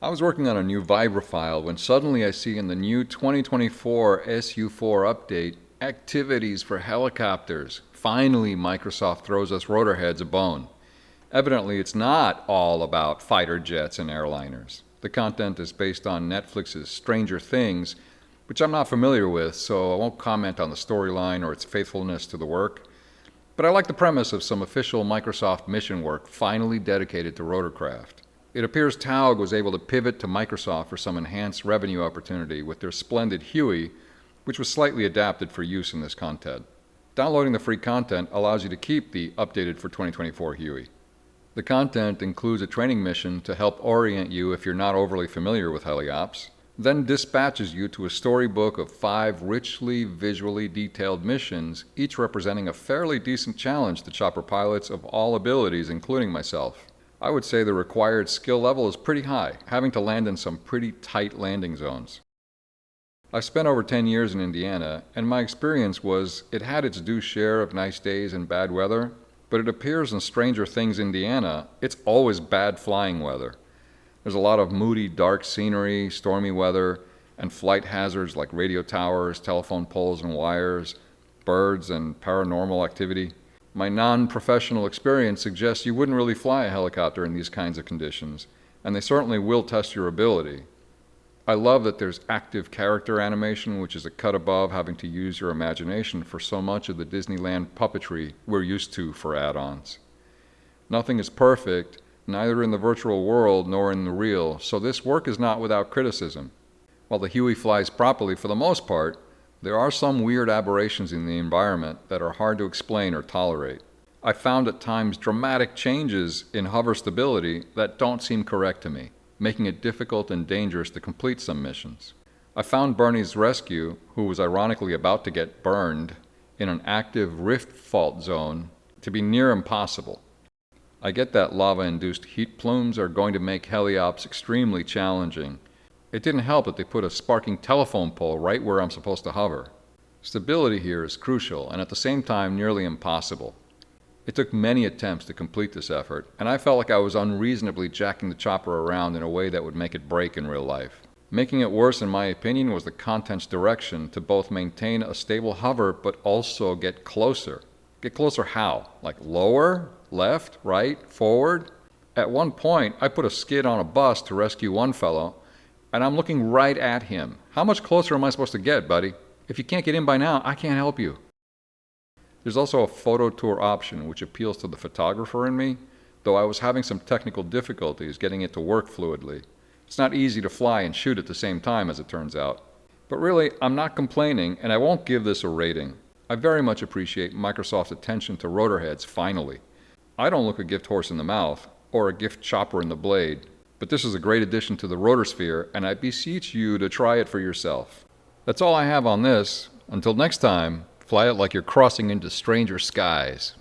I was working on a new vibrafile when suddenly I see in the new 2024 SU4 update, activities for helicopters. Finally, Microsoft throws us Rotorheads a bone. Evidently, it's not all about fighter jets and airliners. The content is based on Netflix's Stranger Things, which I'm not familiar with, so I won't comment on the storyline or its faithfulness to the work. But I like the premise of some official Microsoft mission work finally dedicated to rotorcraft. It appears Taug was able to pivot to Microsoft for some enhanced revenue opportunity with their splendid Huey, which was slightly adapted for use in this content. Downloading the free content allows you to keep the updated for 2024 Huey. The content includes a training mission to help orient you if you're not overly familiar with heliops, then dispatches you to a storybook of 5 richly visually detailed missions, each representing a fairly decent challenge to chopper pilots of all abilities, including myself. I would say the required skill level is pretty high, having to land in some pretty tight landing zones. I've spent over 10 years in Indiana, and my experience was it had its due share of nice days and bad weather, but it appears in Stranger Things Indiana, it's always bad flying weather. There's a lot of moody, dark scenery, stormy weather, and flight hazards like radio towers, telephone poles and wires, birds, and paranormal activity. My non-professional experience suggests you wouldn't really fly a helicopter in these kinds of conditions, and they certainly will test your ability. I love that there's active character animation, which is a cut above having to use your imagination for so much of the Disneyland puppetry we're used to for add-ons. Nothing is perfect, neither in the virtual world nor in the real, so this work is not without criticism. While the Huey flies properly for the most part, there are some weird aberrations in the environment that are hard to explain or tolerate. I found at times dramatic changes in hover stability that don't seem correct to me, making it difficult and dangerous to complete some missions. I found Bernie's rescue, who was ironically about to get burned, in an active rift fault zone, to be near impossible. I get that lava-induced heat plumes are going to make heliops extremely challenging. It didn't help that they put a sparking telephone pole right where I'm supposed to hover. Stability here is crucial and at the same time nearly impossible. It took many attempts to complete this effort, and I felt like I was unreasonably jacking the chopper around in a way that would make it break in real life. Making it worse, in my opinion, was the content's direction to both maintain a stable hover but also get closer. Get closer how? Like lower? Left? Right? Forward? At one point, I put a skid on a bus to rescue one fellow, and I'm looking right at him. How much closer am I supposed to get, buddy? If you can't get in by now, I can't help you. There's also a photo tour option which appeals to the photographer in me, though I was having some technical difficulties getting it to work fluidly. It's not easy to fly and shoot at the same time, as it turns out. But really, I'm not complaining, and I won't give this a rating. I very much appreciate Microsoft's attention to Rotorheads finally. I don't look a gift horse in the mouth, or a gift chopper in the blade, but this is a great addition to the rotorsphere, and I beseech you to try it for yourself. That's all I have on this. Until next time, fly it like you're crossing into stranger skies.